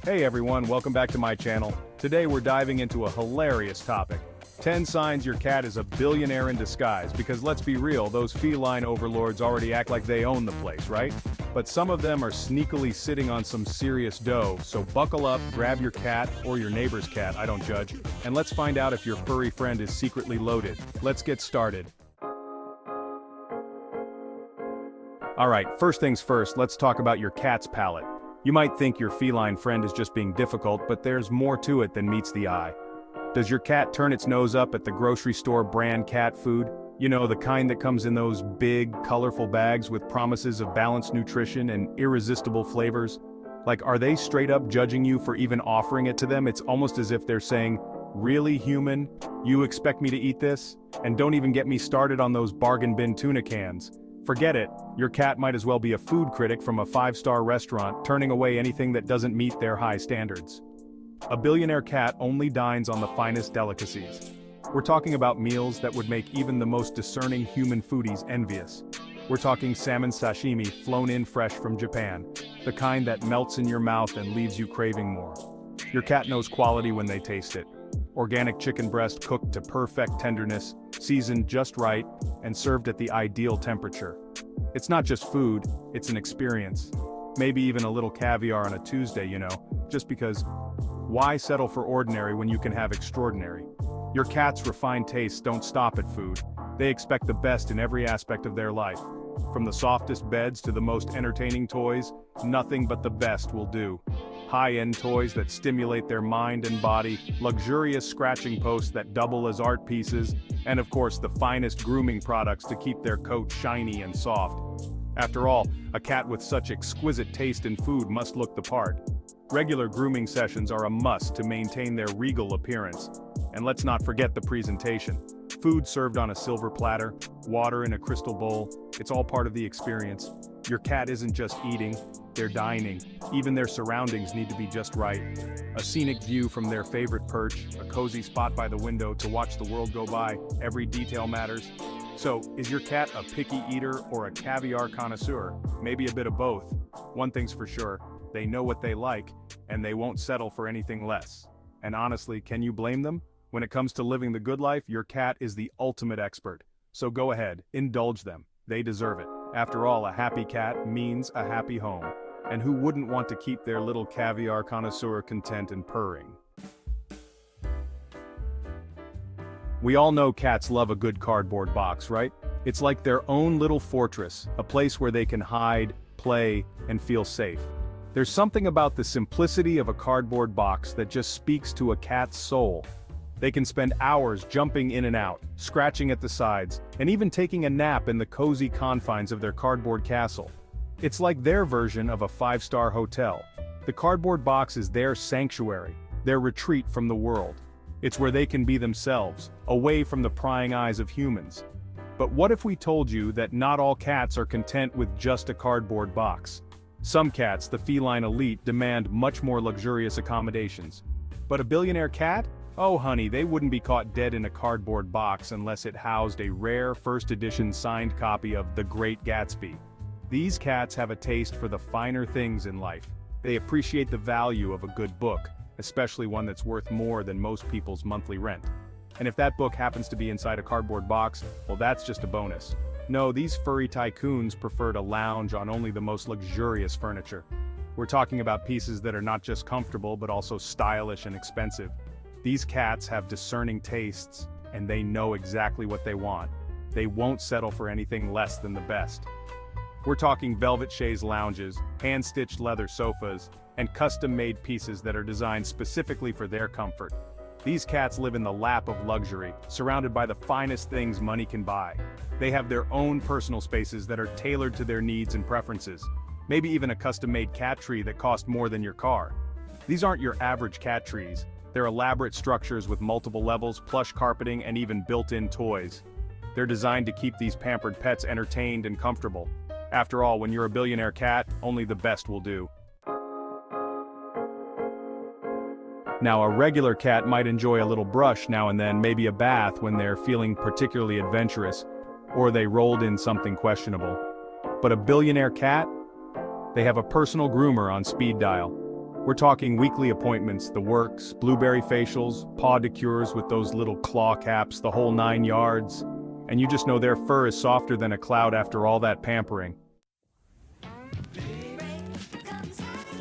Hey everyone, welcome back to my channel. Today we're diving into a hilarious topic. 10 signs your cat is a billionaire in disguise, because let's be real, those feline overlords already act like they own the place, right? But some of them are sneakily sitting on some serious dough, so buckle up, grab your cat, or your neighbor's cat, I don't judge, and let's find out if your furry friend is secretly loaded. Let's get started. Alright, first things first, let's talk about your cat's palate. You might think your feline friend is just being difficult, but there's more to it than meets the eye. Does your cat turn its nose up at the grocery store brand cat food? You know, the kind that comes in those big, colorful bags with promises of balanced nutrition and irresistible flavors? Like, are they straight up judging you for even offering it to them? It's almost as if they're saying, "Really, human? You expect me to eat this? And don't even get me started on those bargain bin tuna cans." Forget it, your cat might as well be a food critic from a 5-star restaurant, turning away anything that doesn't meet their high standards. A billionaire cat only dines on the finest delicacies. We're talking about meals that would make even the most discerning human foodies envious. We're talking salmon sashimi flown in fresh from Japan, the kind that melts in your mouth and leaves you craving more. Your cat knows quality when they taste it. Organic chicken breast cooked to perfect tenderness, seasoned just right, and served at the ideal temperature. It's not just food, it's an experience. Maybe even a little caviar on a Tuesday, just because why settle for ordinary when you can have extraordinary? Your cat's refined tastes don't stop at food. They expect the best in every aspect of their life. From the softest beds to the most entertaining toys, nothing but the best will do. High-end toys that stimulate their mind and body, luxurious scratching posts that double as art pieces, and of course the finest grooming products to keep their coat shiny and soft. After all, a cat with such exquisite taste in food must look the part. Regular grooming sessions are a must to maintain their regal appearance. And let's not forget the presentation. Food served on a silver platter, water in a crystal bowl, it's all part of the experience. Your cat isn't just eating, they're dining. Even their surroundings need to be just right. A scenic view from their favorite perch, a cozy spot by the window to watch the world go by, every detail matters. So, is your cat a picky eater or a caviar connoisseur? Maybe a bit of both. One thing's for sure, they know what they like, and they won't settle for anything less. And honestly, can you blame them? When it comes to living the good life, your cat is the ultimate expert. So go ahead, indulge them. They deserve it. After all, a happy cat means a happy home. And who wouldn't want to keep their little caviar connoisseur content and purring? We all know cats love a good cardboard box, right? It's like their own little fortress, a place where they can hide, play, and feel safe. There's something about the simplicity of a cardboard box that just speaks to a cat's soul. They can spend hours jumping in and out, scratching at the sides, and even taking a nap in the cozy confines of their cardboard castle. It's like their version of a 5-star hotel. The cardboard box is their sanctuary, their retreat from the world. It's where they can be themselves, away from the prying eyes of humans. But what if we told you that not all cats are content with just a cardboard box? Some cats, the feline elite, demand much more luxurious accommodations. But a billionaire cat? Oh honey, they wouldn't be caught dead in a cardboard box unless it housed a rare first edition signed copy of The Great Gatsby. These cats have a taste for the finer things in life. They appreciate the value of a good book, especially one that's worth more than most people's monthly rent. And if that book happens to be inside a cardboard box, well, that's just a bonus. No, these furry tycoons prefer to lounge on only the most luxurious furniture. We're talking about pieces that are not just comfortable but also stylish and expensive. These cats have discerning tastes, and they know exactly what they want. They won't settle for anything less than the best. We're talking velvet chaise lounges, hand-stitched leather sofas, and custom-made pieces that are designed specifically for their comfort. These cats live in the lap of luxury, surrounded by the finest things money can buy. They have their own personal spaces that are tailored to their needs and preferences. Maybe even a custom-made cat tree that cost more than your car. These aren't your average cat trees. They're elaborate structures with multiple levels, plush carpeting, and even built-in toys. They're designed to keep these pampered pets entertained and comfortable. After all, when you're a billionaire cat, only the best will do. Now, a regular cat might enjoy a little brush now and then, maybe a bath when they're feeling particularly adventurous, or they rolled in something questionable. But a billionaire cat? They have a personal groomer on speed dial. We're talking weekly appointments, the works, blueberry facials, paw decures with those little claw caps, the whole 9 yards. And you just know their fur is softer than a cloud after all that pampering.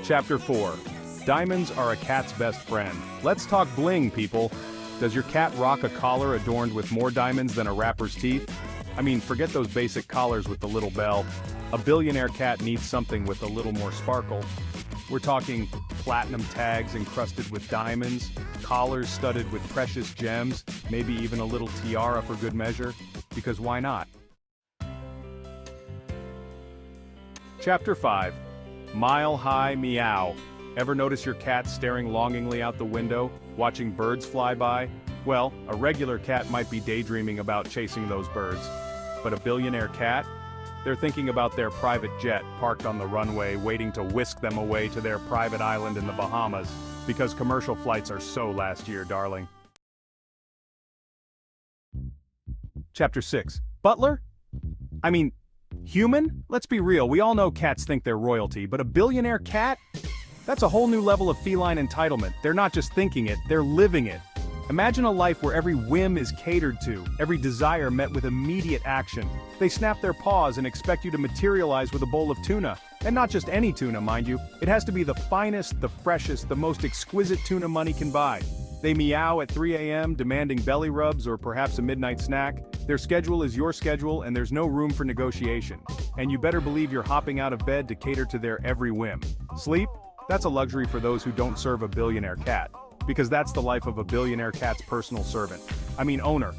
Chapter 4. Diamonds are a cat's best friend. Let's talk bling, people. Does your cat rock a collar adorned with more diamonds than a rapper's teeth? I mean, forget those basic collars with the little bell. A billionaire cat needs something with a little more sparkle. We're talking platinum tags encrusted with diamonds, collars studded with precious gems, maybe even a little tiara for good measure, because why not? Chapter 5. Mile High Meow. Ever notice your cat staring longingly out the window, watching birds fly by? Well, a regular cat might be daydreaming about chasing those birds. But a billionaire cat? They're thinking about their private jet parked on the runway, waiting to whisk them away to their private island in the Bahamas, because commercial flights are so last year, darling. Chapter 6. Butler? I mean, human? Let's be real, we all know cats think they're royalty, but a billionaire cat? That's a whole new level of feline entitlement. They're not just thinking it, they're living it. Imagine a life where every whim is catered to, every desire met with immediate action. They snap their paws and expect you to materialize with a bowl of tuna. And not just any tuna, mind you. It has to be the finest, the freshest, the most exquisite tuna money can buy. They meow at 3 a.m., demanding belly rubs or perhaps a midnight snack. Their schedule is your schedule and there's no room for negotiation. And you better believe you're hopping out of bed to cater to their every whim. Sleep? That's a luxury for those who don't serve a billionaire cat. Because that's the life of a billionaire cat's personal servant. I mean owner.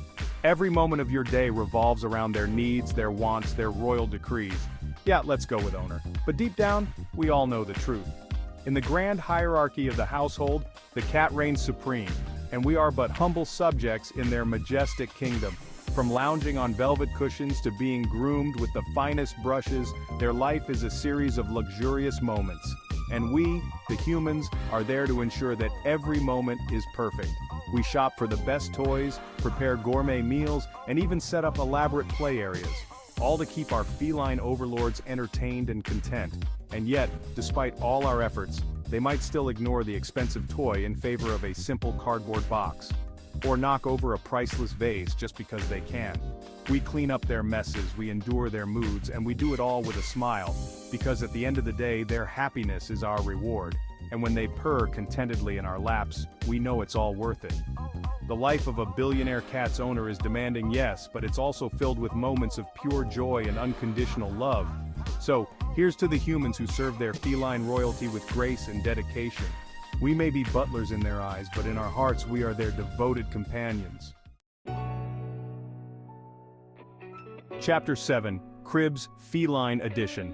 Every moment of your day revolves around their needs, their wants, their royal decrees. Yeah, let's go with owner. But deep down, we all know the truth. In the grand hierarchy of the household, the cat reigns supreme, and we are but humble subjects in their majestic kingdom. From lounging on velvet cushions to being groomed with the finest brushes, their life is a series of luxurious moments. And we, the humans, are there to ensure that every moment is perfect. We shop for the best toys, prepare gourmet meals, and even set up elaborate play areas. All to keep our feline overlords entertained and content. And yet, despite all our efforts, they might still ignore the expensive toy in favor of a simple cardboard box. Or knock over a priceless vase just because they can. We clean up their messes, we endure their moods, and we do it all with a smile, because at the end of the day, their happiness is our reward. And when they purr contentedly in our laps, we know it's all worth it. The life of a billionaire cat's owner is demanding, yes, but it's also filled with moments of pure joy and unconditional love. So, here's to the humans who serve their feline royalty with grace and dedication. We may be butlers in their eyes, but in our hearts we are their devoted companions. Chapter 7. Cribs Feline Edition.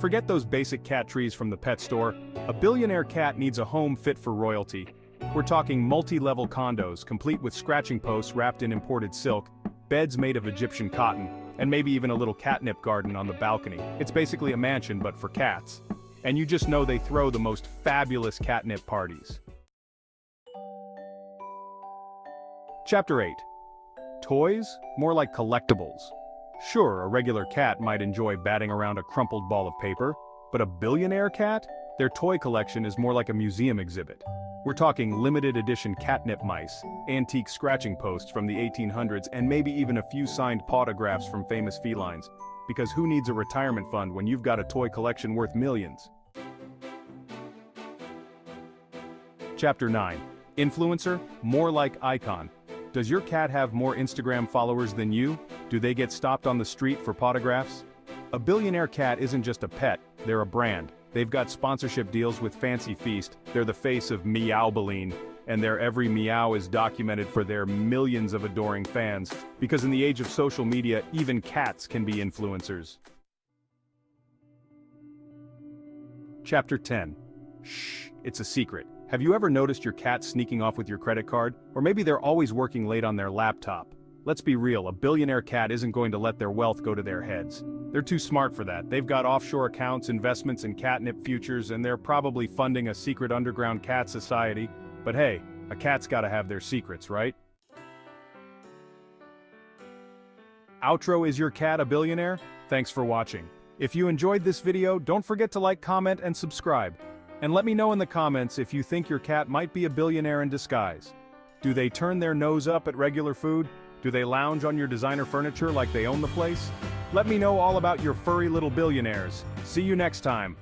Forget those basic cat trees from the pet store. A billionaire cat needs a home fit for royalty. We're talking multi-level condos, complete with scratching posts wrapped in imported silk, beds made of Egyptian cotton, and maybe even a little catnip garden on the balcony. It's basically a mansion, but for cats. And you just know they throw the most fabulous catnip parties. Chapter 8. Toys? More like collectibles. Sure, a regular cat might enjoy batting around a crumpled ball of paper, but a billionaire cat? Their toy collection is more like a museum exhibit. We're talking limited edition catnip mice, antique scratching posts from the 1800s, and maybe even a few signed autographs from famous felines. Because who needs a retirement fund when you've got a toy collection worth millions? Chapter 9. Influencer? More like icon. Does your cat have more Instagram followers than you? Do they get stopped on the street for photographs? A billionaire cat isn't just a pet, they're a brand. They've got sponsorship deals with Fancy Feast, they're the face of Meowbeline, and their every meow is documented for their millions of adoring fans. Because in the age of social media, even cats can be influencers. Chapter 10. Shh, it's a secret. Have you ever noticed your cat sneaking off with your credit card? Or maybe they're always working late on their laptop. Let's be real, a billionaire cat isn't going to let their wealth go to their heads. They're too smart for that. They've got offshore accounts, investments in catnip futures, and they're probably funding a secret underground cat society. But hey, a cat's gotta have their secrets, right? Outro: is your cat a billionaire? Thanks for watching. If you enjoyed this video, don't forget to like, comment, and subscribe. And let me know in the comments if you think your cat might be a billionaire in disguise. Do they turn their nose up at regular food? Do they lounge on your designer furniture like they own the place? Let me know all about your furry little billionaires. See you next time.